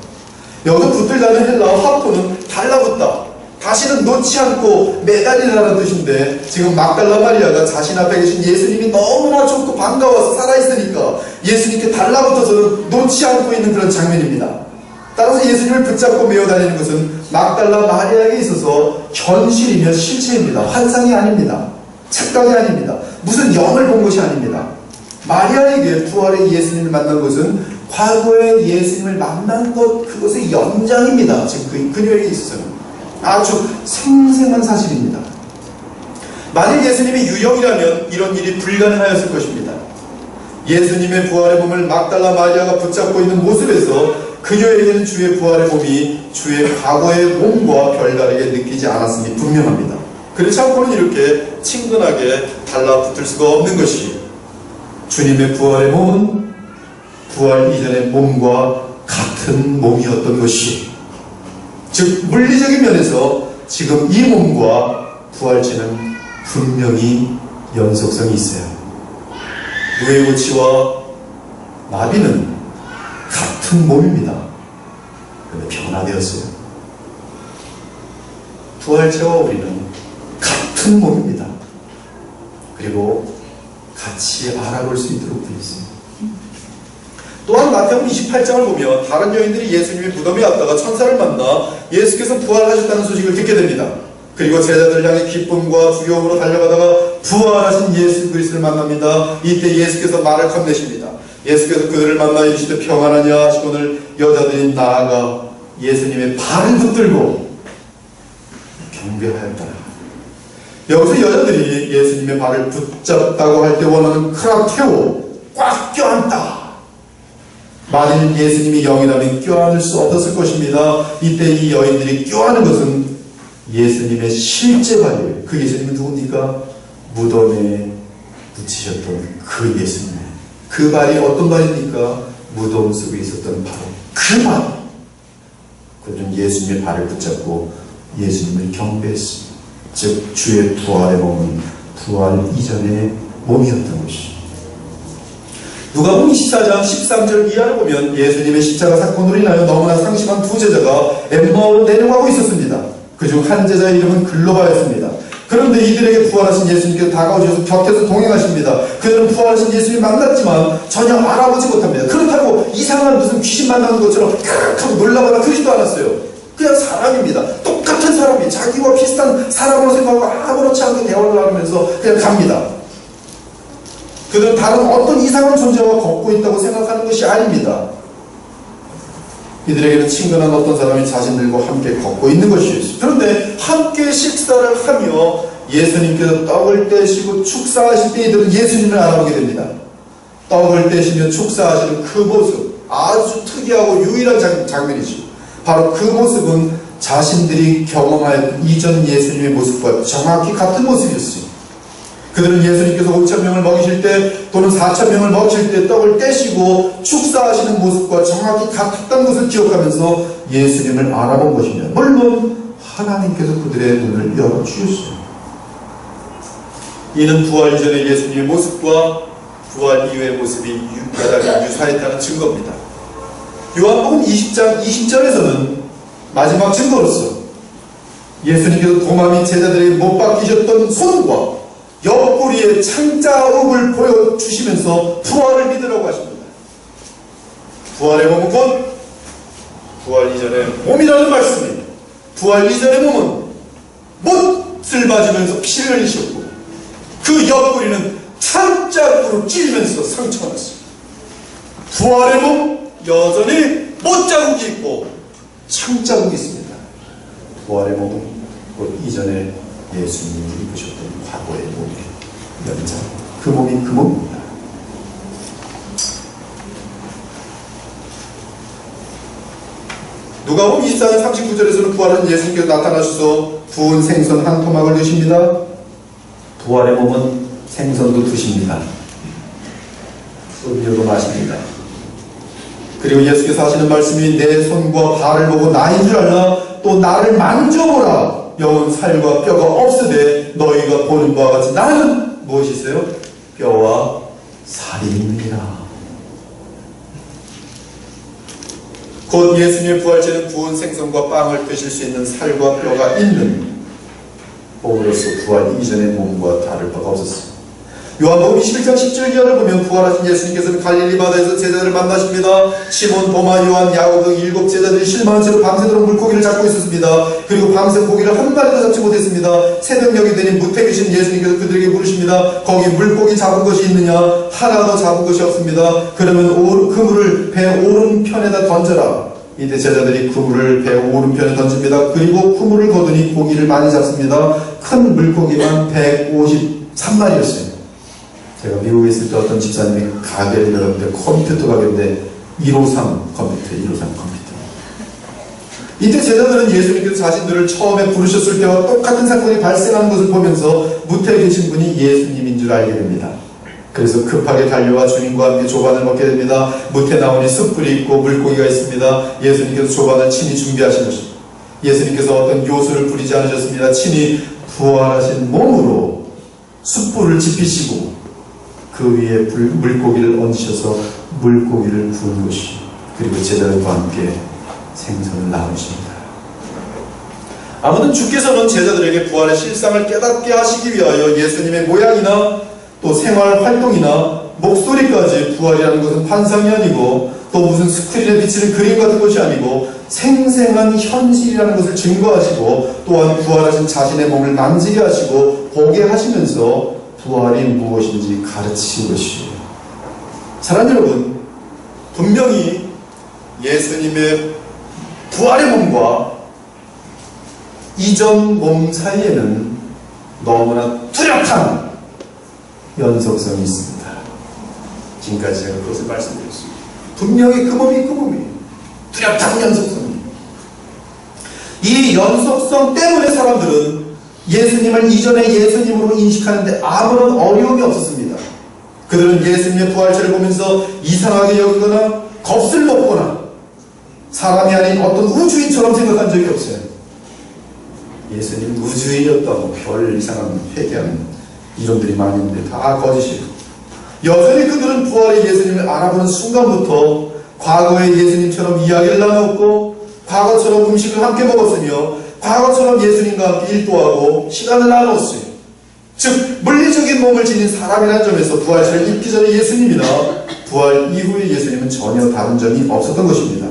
여기서 붙들다는 헬라어 하포는 달라붙다, 다시는 놓지 않고 매달리라는 뜻인데, 지금 막달라 마리아가 자신 앞에 계신 예수님이 너무나 좋고 반가워서 살아있으니까 예수님께 달라붙어서는 놓지 않고 있는 그런 장면입니다. 따라서 예수님을 붙잡고 메어 다니는 것은 막달라 마리아에게 있어서 현실이며 실체입니다. 환상이 아닙니다. 착각이 아닙니다. 무슨 영을 본 것이 아닙니다. 마리아에게 부활의 예수님을 만난 것은 과거에 예수님을 만난 것, 그것의 연장입니다. 지금 그녀에게 있어서는 아주 생생한 사실입니다. 만일 예수님이 유영이라면 이런 일이 불가능하였을 것입니다. 예수님의 부활의 몸을 막달라 마리아가 붙잡고 있는 모습에서 그녀에게는 주의 부활의 몸이 주의 과거의 몸과 별다르게 느끼지 않았음이 분명합니다. 그렇지 않고는 이렇게 친근하게 달라붙을 수가 없는 것이, 주님의 부활의 몸은 부활 이전의 몸과 같은 몸이었던 것이, 즉 물리적인 면에서 지금 이 몸과 부활체는 분명히 연속성이 있어요. 누에고치와 나비는 같은 몸입니다. 그런데 변화되었어요. 부활체와 우리는 같은 몸입니다. 그리고 같이 알아볼 수 있도록 되어 있습니다. 또한 마태복음 28장을 보면 다른 여인들이 예수님의 무덤에 왔다가 천사를 만나 예수께서 부활하셨다는 소식을 듣게 됩니다. 그리고 제자들 향해 기쁨과 두려움으로 달려가다가 부활하신 예수 그리스도를 만납니다. 이때 예수께서 말을 건네십니다. 예수께서 그들을 만나 이르시되 평안하냐 하시고는 여자들이 나아가 예수님의 발을 붙들고 경배하였더라. 여기서 여자들이 예수님의 발을 붙잡다고 할 때 원하는 크라테오, 꽉 껴안다. 만일 예수님이 영이라면 껴안을 수 없었을 것입니다. 이때 이 여인들이 껴안은 것은 예수님의 실제 발이에요. 그 예수님은 누굽니까? 무덤에 붙이셨던 그 예수님. 그 발이 어떤 발입니까? 무덤 속에 있었던 바로 그 발. 그들은 예수님의 발을 붙잡고 예수님을 경배했습니다. 즉 주의 부활의 몸은 부활 이전의 몸이었던 것입니다. 누가복음 24장 13절 이하를 보면 예수님의 십자가 사건으로 인하여 너무나 상심한 두 제자가 엠마오로 내려가고 있었습니다. 그중 한 제자의 이름은 글로바였습니다. 그런데 이들에게 부활하신 예수님께서 다가오셔서 곁에서 동행하십니다. 그들은 부활하신 예수님을 만났지만 전혀 알아보지 못합니다. 그렇다고 이상한 무슨 귀신 만나는 것처럼 깍 하고 놀라거나 그러지도 않았어요. 그냥 사람입니다. 똑같은 사람이 자기와 비슷한 사람으로 생각하고 아무렇지 않게 대화를 나누면서 그냥 갑니다. 그들은 다른 어떤 이상한 존재와 걷고 있다고 생각하는 것이 아닙니다. 이들에게는 친근한 어떤 사람이 자신들과 함께 걷고 있는 것이었어요. 그런데 함께 식사를 하며 예수님께서 떡을 떼시고 축사하실 때 이들은 예수님을 알아보게 됩니다. 떡을 떼시며 축사하시는 그 모습, 아주 특이하고 유일한 장면이죠. 바로 그 모습은 자신들이 경험하였던 이전 예수님의 모습과 정확히 같은 모습이었어요. 그들은 예수님께서 5,000명을 먹이실 때 또는 4,000명을 먹이실 때 떡을 떼시고 축사하시는 모습과 정확히 같았던 것을 기억하면서 예수님을 알아본 것입니다. 물론 하나님께서 그들의 눈을 열어주셨어요. 이는 부활 이전의 예수님의 모습과 부활 이후의 모습이 대단히 유사했다는 증거입니다. 요한복음 20장 20절에서는 마지막 증거로서 예수님께서 도마 및 제자들에게 못 박히셨던 손과 옆구리에 창자읍을 보여주시면서 부활을 믿으라고 하십니다. 부활의 몸은 곧 부활 이전의 몸이라는 말씀입니다. 부활 이전의 몸은 못을 맞으면서 피를 흘리셨고 그 옆구리는 창자국으로 찔리면서 상처가 났습니다. 부활의 몸 여전히 못자국이 있고 창자국이 있습니다. 부활의 몸은 곧 이전에 예수님이 입으셨던 과거의 몸의 연장, 그 몸이 그 몸입니다. 누가복음 24장 39절에서는 부활한 예수님께서 나타나셔서 부은 생선 한 토막을 드십니다. 부활의 몸은 생선도 드십니다. 음료도 마십니다. 그리고 예수께서 하시는 말씀이 내 손과 발을 보고 나인 줄 알라. 또 나를 만져보라. 영은 살과 뼈가 없으되 너희가 보는 바와 같이 나는 무엇이 있어요? 뼈와 살이 있느니라. 곧 예수님의 부활체는 부은 생선과 빵을 드실 수 있는 살과 뼈가 있는 몸으로서 부활 이전의 몸과 다를 바가 없었습니다. 요한복음 21장 10절 기하를 보면 부활하신 예수님께서는 갈릴리 바다에서 제자들을 만나십니다. 시몬, 도마, 요한, 야곱 등 7 제자들이 실망한 채로 밤새도록 물고기를 잡고 있었습니다. 그리고 밤새 고기를 한 마리도 잡지 못했습니다. 새벽녘이 되니 무태 계신 예수님께서 그들에게 물으십니다. 거기 물고기 잡은 것이 있느냐? 하나도 잡은 것이 없습니다. 그러면 그물을 배 오른편에다 던져라. 이때 제자들이 그물을 배 오른편에 던집니다. 그리고 그물을 거두니 고기를 많이 잡습니다. 큰 물고기만 153마리였어요. 제가 미국에 있을 때 어떤 집사님이 가게를 열었는데 컴퓨터 가게인데 153 컴퓨터. 이때 제자들은 예수님께서 자신들을 처음에 부르셨을 때와 똑같은 사건이 발생하는 것을 보면서 무태에 계신 분이 예수님인 줄 알게 됩니다. 그래서 급하게 달려와 주님과 함께 조반을 먹게 됩니다. 무태 나오니 숯불이 있고 물고기가 있습니다. 예수님께서 조반을 친히 준비하신 것입니다. 예수님께서 어떤 요술을 부리지 않으셨습니다. 친히 부활하신 몸으로 숯불을 지피시고 그 위에 물고기를 얹으셔서 물고기를 구운 것이, 그리고 제자들과 함께 생선을 나누십니다. 아무튼 주께서는 제자들에게 부활의 실상을 깨닫게 하시기 위하여 예수님의 모양이나 또 생활 활동이나 목소리까지 부활이라는 것은 환상이 아니고 또 무슨 스크린에 비치는 그림 같은 것이 아니고 생생한 현실이라는 것을 증거하시고 또한 부활하신 자신의 몸을 만지게 하시고 보게 하시면서 부활이 무엇인지 가르치신 것이에요. 사랑하는 여러분, 분명히 예수님의 부활의 몸과 이전 몸 사이에는 너무나 뚜렷한 연속성이 있습니다. 지금까지 제가 그것을 말씀드렸습니다. 분명히 그 몸이 뚜렷한 연속성입니다. 이 연속성 때문에 사람들은 예수님을 이전의 예수님으로 인식하는데 아무런 어려움이 없었습니다. 그들은 예수님의 부활체를 보면서 이상하게 여기거나 겁을 먹거나 사람이 아닌 어떤 우주인처럼 생각한 적이 없어요. 예수님 우주인이었다고 별 이상한 회개하는 이름들이 많이 있는데 다 거짓이에요. 여전히 그들은 부활의 예수님을 알아보는 순간부터 과거의 예수님처럼 이야기를 나눴고 과거처럼 음식을 함께 먹었으며 과거처럼 예수님과 함께 일도하고 시간을 나눴어요. 즉 물리적인 몸을 지닌 사람이라는 점에서 부활체를 입기 전의 예수님이나 부활 이후의 예수님은 전혀 다른 점이 없었던 것입니다.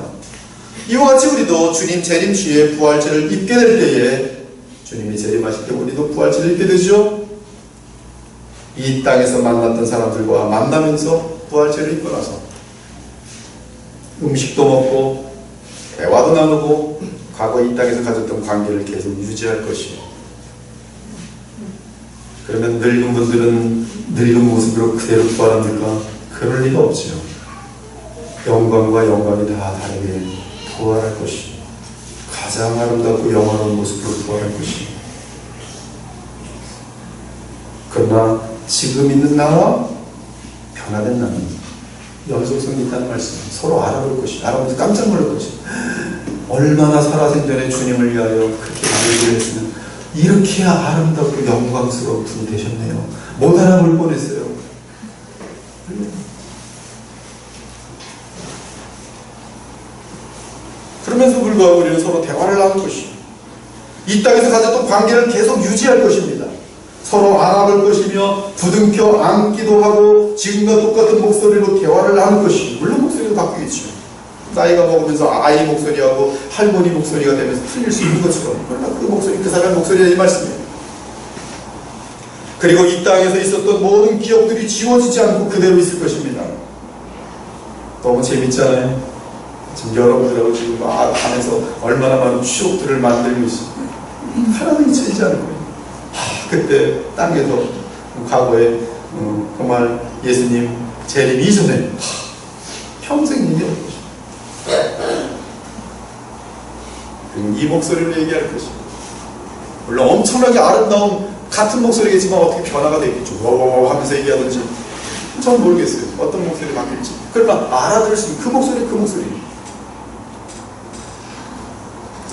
이와 같이 우리도 주님 재림시에 부활체를 입게 될 때에 주님이 재림하실 때 우리도 부활체를 입게 되죠. 이 땅에서 만났던 사람들과 만나면서 부활체를 입고 나서 음식도 먹고 대화도 나누고 과거 이 땅에서 가졌던 관계를 계속 유지할 것이에요. 그러면 늙은 분들은 늙은 모습으로 그대로 부활합니까? 그럴 리가 없죠. 영광과 영광이 다 다르게 부활할 것이에요. 가장 아름답고 영원한 모습으로 부활할 것이에요. 그러나 지금 있는 나와 변화된 나는 연속성이 있다는 말씀. 서로 알아볼 것이에요. 알아보면서 깜짝 놀랄 것이에요. 얼마나 살아생전에 주님을 위하여 그렇게 나누기를 했으면 이렇게 아름답고 영광스러운 분이 되셨네요. 못 알아볼 뻔했어요. 그러면서 불구하고 우리는 서로 대화를 나눌 것이에요. 이 땅에서 가졌던 관계를 계속 유지할 것입니다. 서로 알아볼 것이며 부둥켜 안기도 하고 지금과 똑같은 목소리로 대화를 나눌 것이에요. 물론 목소리도 바뀌겠죠. 나이가 먹으면서 아이 목소리하고 할머니 목소리가 되면서 틀릴 수 있는 것처럼, 그러나 그 목소리, 그 사람의 목소리가 이 말씀이에요. 그리고 이 땅에서 있었던 모든 기억들이 지워지지 않고 그대로 있을 것입니다. 너무 재밌잖아요. 지금 여러분들하고 지금 막 안에서 얼마나 많은 추억들을 만들고 있습니다. 하나도 잊혀지지 않을 거예요. 그때 땅에서 과거에 정말 예수님 재림 이전에 평생 얘기할 것입니다. 그리고 이 목소리를 얘기할 것입니다. 물론 엄청나게 아름다운 같은 목소리겠지만 어떻게 변화가 되겠죠. 와와와 하면서 얘기하든지 전 모르겠어요. 어떤 목소리 바뀔지. 그러나 알아들을 수 있는 그 목소리.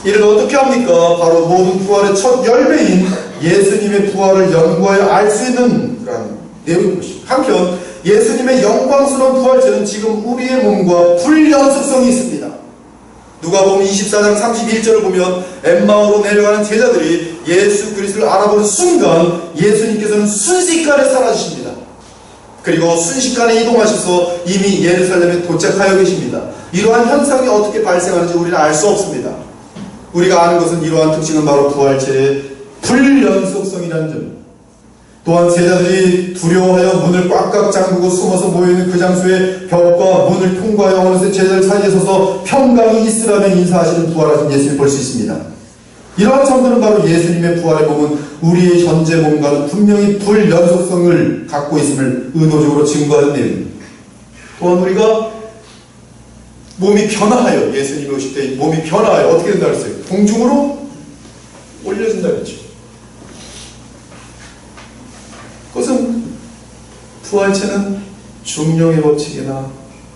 이를 어떻게 합니까? 바로 모든 부활의 첫 열매인 예수님의 부활을 연구하여 알 수 있는 그런 내용인 것입니다. 한편 예수님의 영광스러운 부활체는 지금 우리의 몸과 불연속성이 있습니다. 누가복음 24장 31절을 보면 엠마오로 내려가는 제자들이 예수 그리스도를 알아보는 순간 예수님께서는 순식간에 사라지십니다. 그리고 순식간에 이동하셔서 이미 예루살렘에 도착하여 계십니다. 이러한 현상이 어떻게 발생하는지 우리는 알 수 없습니다. 우리가 아는 것은 이러한 특징은 바로 부활체의 불연속성이라는 점. 또한 제자들이 두려워하여 문을 꽉꽉 잠그고 숨어서 모여있는 그 장소에 벽과 문을 통과하여 어느새 제자들 사이에 서서 평강이 있으라며 인사하시는 부활하신 예수님을 볼 수 있습니다. 이러한 점들은 바로 예수님의 부활의 몸은 우리의 현재 몸과는 분명히 불연속성을 갖고 있음을 의도적으로 증거하는 내용입니다. 또한 우리가 몸이 변화하여, 예수님이 오실 때 몸이 변화하여 어떻게 된다 그랬어요? 공중으로 올려진다 그랬죠. 그것은 부활체는 중력의 법칙이나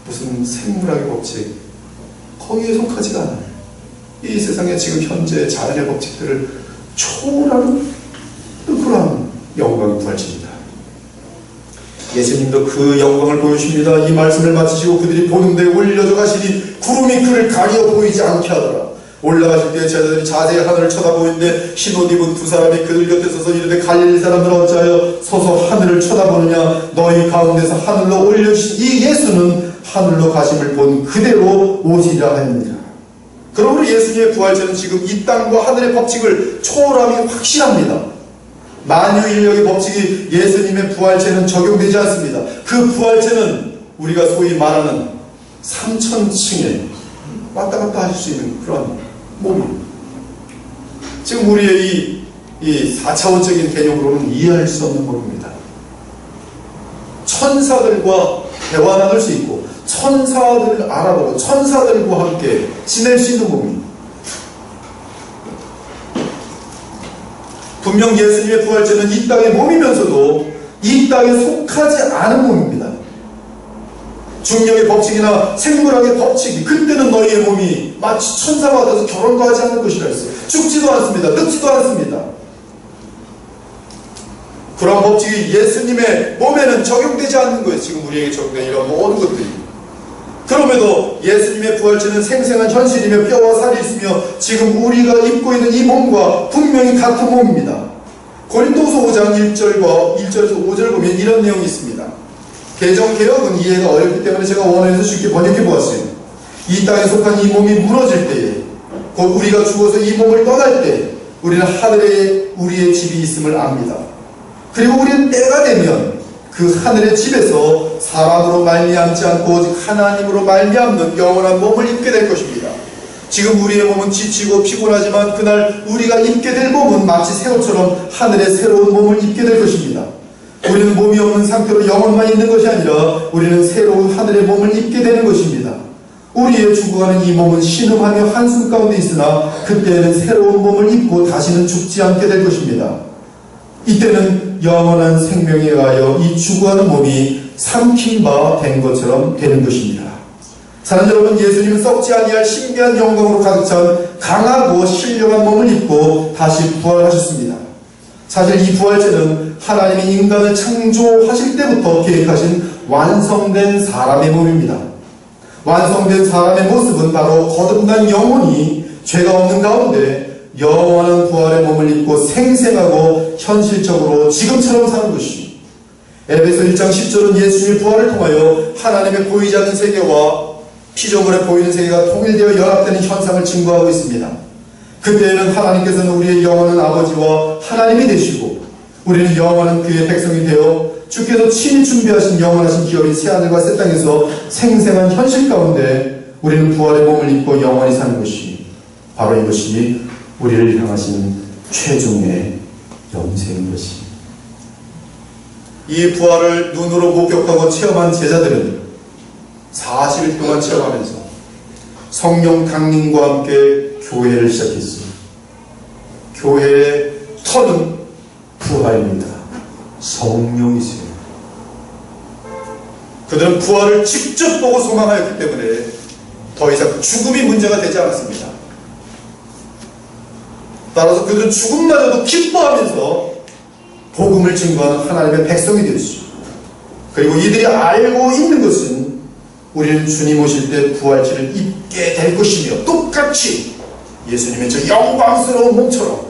무슨 생물학의 법칙, 거기에 속하지가 않아요. 이 세상에 지금 현재 자연의 법칙들을 초월하는 그러한 영광의 부활체입니다. 예수님도 그 영광을 보여주십니다. 이 말씀을 마치시고 그들이 보는 데 올려져 가시니 구름이 그를 가리어 보이지 않게 하더라. 올라가실 때 제자들이 자세히 하늘을 쳐다보는데 흰옷 입은 두 사람이 그들 곁에 서서 이르되 갈릴리 사람들 어찌하여 서서 하늘을 쳐다보느냐. 너희 가운데서 하늘로 올려주신 이 예수는 하늘로 가심을 본 그대로 오시리라 하였느니라. 그러므로 예수님의 부활체는 지금 이 땅과 하늘의 법칙을 초월함이 확실합니다. 만유인력의 법칙이 예수님의 부활체는 적용되지 않습니다. 그 부활체는 우리가 소위 말하는 3000층에 왔다 갔다 하실 수 있는 그런 몸입니다. 지금 우리의 이 4차원적인 개념으로는 이해할 수 없는 몸입니다. 천사들과 대화 나눌 수 있고 천사들을 알아보고 천사들과 함께 지낼 수 있는 몸입니다. 분명 예수님의 부활체는 이 땅의 몸이면서도 이 땅에 속하지 않은 몸입니다. 중력의 법칙이나 생물학의 법칙이 그때는 너희의 몸이 마치 천사와 같아서 결혼도 하지 않는 것이라 했어요. 죽지도 않습니다. 늙지도 않습니다. 그런 법칙이 예수님의 몸에는 적용되지 않는 거예요. 지금 우리에게 적용된 이런 모든 것들이. 그럼에도 예수님의 부활체는 생생한 현실이며 뼈와 살이 있으며 지금 우리가 입고 있는 이 몸과 분명히 같은 몸입니다. 고린도후서 5장 1절에서 5절 보면 이런 내용이 있습니다. 개정개혁은 이해가 어렵기 때문에 제가 원어에서 쉽게 번역해 보았어요. 이 땅에 속한 이 몸이 무너질 때에 곧 우리가 죽어서 이 몸을 떠날 때 우리는 하늘에 우리의 집이 있음을 압니다. 그리고 우리는 때가 되면 그 하늘의 집에서 사람으로 말미암지 않고 오직 하나님으로 말미암는 영원한 몸을 입게 될 것입니다. 지금 우리의 몸은 지치고 피곤하지만 그날 우리가 입게 될 몸은 마치 새 옷처럼 하늘의 새로운 몸을 입게 될 것입니다. 우리는 몸이 없는 상태로 영혼만 있는 것이 아니라 우리는 새로운 하늘의 몸을 입게 되는 것입니다. 우리의 죽어가는 이 몸은 신음하며 한숨 가운데 있으나 그때에는 새로운 몸을 입고 다시는 죽지 않게 될 것입니다. 이때는 영원한 생명에 의하여 이 죽어가는 몸이 삼킨 바 된 것처럼 되는 것입니다. 사랑하는 여러분, 예수님은 썩지 아니할 신비한 영광으로 가득 찬 강하고 신령한 몸을 입고 다시 부활하셨습니다. 사실 이 부활체는 하나님이 인간을 창조하실 때부터 계획하신 완성된 사람의 몸입니다. 완성된 사람의 모습은 바로 거듭난 영혼이 죄가 없는 가운데 영원한 부활의 몸을 입고 생생하고 현실적으로 지금처럼 사는 것입니다. 에베소 1장 10절은 예수님의 부활을 통하여 하나님의 보이지 않는 세계와 피조물에 보이는 세계가 통일되어 연합되는 현상을 증거하고 있습니다. 그때에는 하나님께서는 우리의 영원한 아버지와 하나님이 되시고 우리는 영원한 그의 백성이 되어 주께서 친히 준비하신 영원하신 기업인 새하늘과 새 땅에서 생생한 현실 가운데 우리는 부활의 몸을 입고 영원히 사는 것이 바로 이것이 우리를 향하신 최종의 영생인 것입니다. 이 부활을 눈으로 목격하고 체험한 제자들은 40일 동안 체험하면서 성령 강림과 함께 교회를 시작했습니다. 교회의 터는 부활입니다. 성령이세요. 그들은 부활을 직접 보고 소망하였기 때문에 더 이상 죽음이 문제가 되지 않았습니다. 따라서 그들은 죽음마저도 기뻐하면서 복음을 증거하는 하나님의 백성이 되었죠. 그리고 이들이 알고 있는 것은 우리는 주님 오실 때 부활체를 입게 될 것이며 똑같이 예수님의 저 영광스러운 몸처럼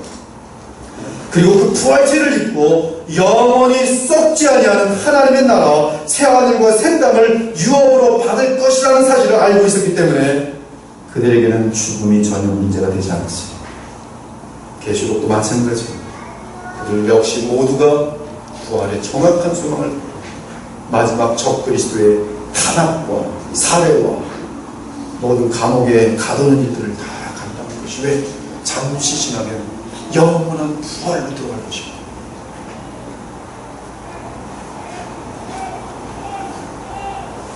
그리고 그 부활체를 입고 영원히 썩지 아니하는 하나님의 나라 새하늘과 새 땅을 유업으로 받을 것이라는 사실을 알고 있었기 때문에 그들에게는 죽음이 전혀 문제가 되지 않았습니다. 계시록도 마찬가지입니다. 그들 역시 모두가 부활의 정확한 소망을 마지막 적그리스도의 탄압과 살해와 모든 감옥에 가두는 일들을 다 간다는 것이 왜 잠시 지나면 영원한 부활로 들어갈 것입니다.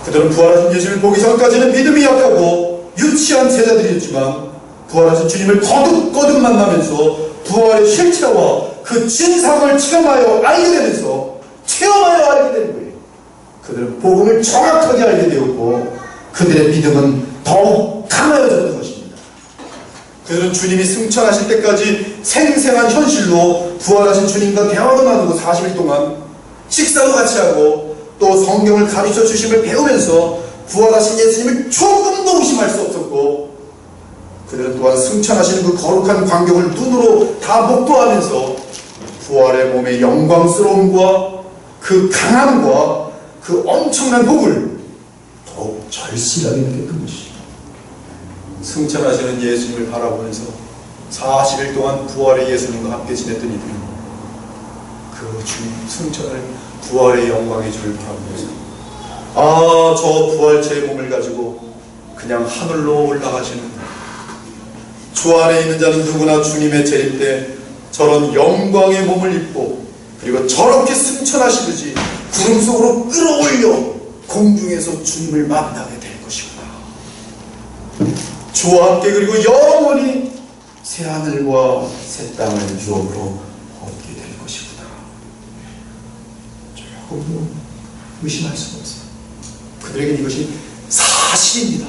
그들은 부활하신 예수를 보기 전까지는 믿음이 약하고 유치한 제자들이었지만 부활하신 주님을 거듭거듭 만나면서 부활의 실체와 그 진상을 체험하여 알게 되면서 체험하여 알게 된 거예요. 그들은 복음을 정확하게 알게 되었고 그들의 믿음은 더욱 강하여졌던 것입니다. 그들은 주님이 승천하실 때까지 생생한 현실로 부활하신 주님과 대화도 나누고 40일 동안 식사도 같이 하고 또 성경을 가르쳐 주심을 배우면서 부활하신 예수님을 조금도 의심할 수 없었고 그들은 또한 승천하시는 그 거룩한 광경을 눈으로 다 목도하면서 부활의 몸의 영광스러움과 그 강함과 그 엄청난 복을 더욱 절실하게 느꼈던 것입니다. 승천하시는 예수님을 바라보면서 40일 동안 부활의 예수님과 함께 지냈던 이들은 그 주님 승천을 부활의 영광의 주를 바라보면서 저 부활체의 몸을 가지고 그냥 하늘로 올라가시는 주 안에 있는 자는 누구나 주님의 재림 때 저런 영광의 몸을 입고 그리고 저렇게 승천하시듯이 구름 속으로 끌어올려 공중에서 주님을 만나게 될 것이구나. 주와 함께 그리고 영원히 새하늘과 새 땅을 유업으로 얻게 될 것이구나. 조금도 의심할 수가 없어요. 그들에게는 이것이 사실입니다.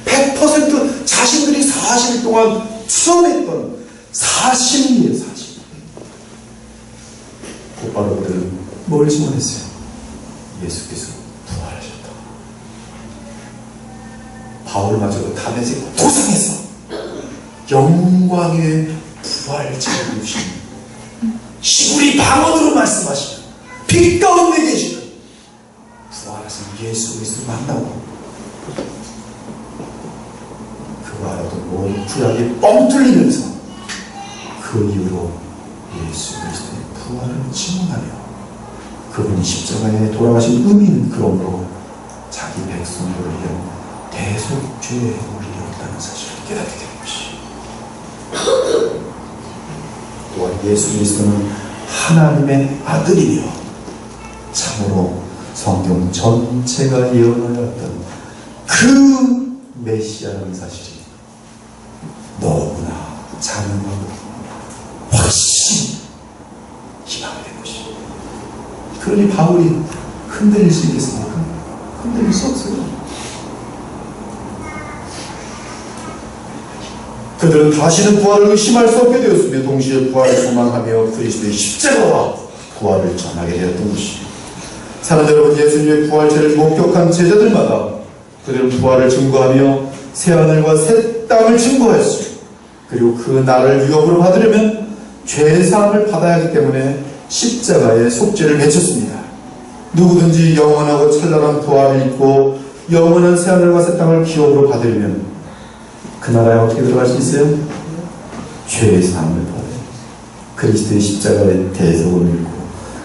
100% 자신들이 40일 동안 추험했던 사실이에요. 사실. 곧바로 그들은 뭘 증언했어요? 예수께서 부활하셨다. 바울마저도 담에서 도상에서 영광의 부활체를 입으신 히브리 방언으로 말씀하시는 빛 가운데 계시는 부활하신 예수 그리스도를 만나고 그거 알아도 몸 구약이 뻥 뚫리면서 그 이후로 예수 그리스도의 부활을 증언하며 그분이 십자가에 돌아가신 의미는 그러므로 자기 백성들을 위한 대속죄의 행위를 이뤘다는 사실을 깨닫게 되는 것이 또한 예수 그리스도는 하나님의 아들이며 참으로 성경 전체가 예언하였던 그 메시아라는 사실이 너무나 자명하고 확실히 희망이 된 것이. 그러니 바울이 흔들릴 수 있겠습니까? 흔들릴 수 없어요. 그들은 다시는 부활을 의심할 수 없게 되었으며 동시에 부활을 소망하며 그리스도의 십자가와 부활을 전하게 되었던 것이. 사랑하는 여러분, 예수님의 부활체를 목격한 제자들마다 그들은 부활을 증거하며 새하늘과 새 땅을 증거했어요. 그리고 그 날을 유업으로 받으려면 죄사함을 받아야 하기 때문에 십자가의 속죄를 외쳤습니다. 누구든지 영원하고 찬란한 부활을 입고 영원한 새하늘과 새 땅을 기업으로 받으려면 그 나라에 어떻게 들어갈 수 있어요? 죄의 사함을 받아요. 그리스도의 십자가의 대속을 믿고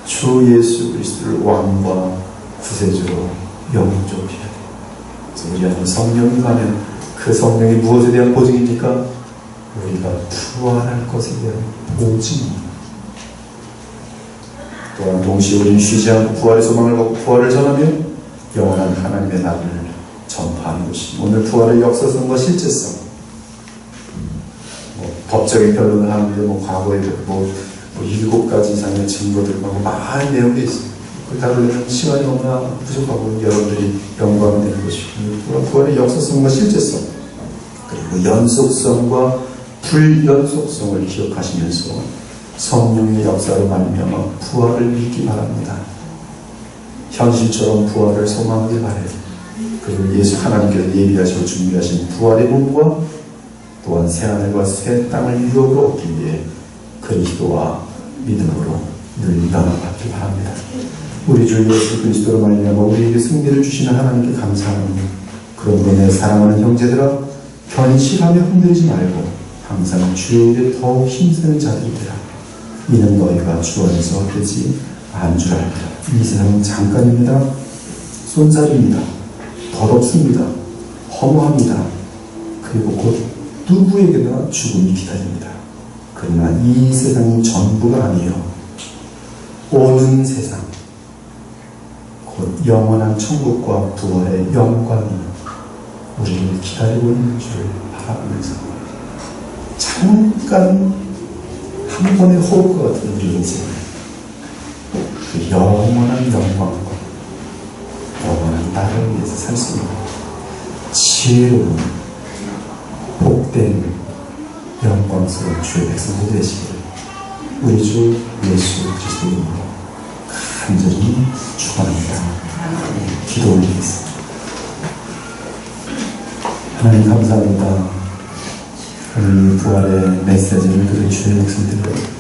주 예수 그리스도를 왕과 구세주로 영접해야 돼요. 그래서 우리 안에 성령이 가면 그 성령이 무엇에 대한 보증입니까? 우리가 부활할 것에 대한 보증입니다. 또한 동시에 우리는 쉬지 않고 부활의 소망을 갖고 부활을 전하며 영원한 하나님의 나라를 전파하는 것입니다. 오늘 부활의 역사성과 실제성, 법적인 변론을 하는데 과거에 7가지 이상의 증거들과 많은 내용이 있습니다. 그걸 다루려면 시간이 너무나 부족하고 여러분들이 연구하면 되는 것이고, 부활의 역사성과 실제성, 그리고 연속성과 불연속성을 기억하시면서 성령의 역사로 말미암아 부활을 믿기 바랍니다. 현실처럼 부활을 소망하길 바라요. 그리고 예수 하나님께서 예비하시고 준비하신 부활의 몸과 또한 새하늘과 새 땅을 유업으로 얻기 위해 그리스도와 믿음으로 늘 나아가길 바랍니다. 우리 주 예수 그리스도로 말미암아 우리에게 승리를 주시는 하나님께 감사합니다. 그러므로 내 사랑하는 형제들아, 견실하며 흔들리지 말고 항상 주의 일에 더욱 힘쓰는 자들이 되라. 이는 너희가 주 안에서 되지 않은 줄 알리라. 이 세상은 잠깐입니다. 쏜살입니다. 덧없습니다. 허무합니다. 그리고 곧 누구에게나 죽음이 기다립니다. 그러나 이 세상이 전부가 아니에요. 오는 세상, 곧 영원한 천국과 부활의 영광이 우리를 기다리고 있는 줄 바라보면서 잠깐 한 번의 호흡과 같은 우리 인생, 그 영원한 영광과 영원한 나를 위해서 살 수 있는 지혜로운 복된 영광스러운 주의 백성들 되시기를 우리 주 예수 그리스도 이름으로 간절히 축원합니다. 기도 올리겠습니다. 하나님 감사합니다. 오늘 부활의 메시지를 들은 주의 백성들을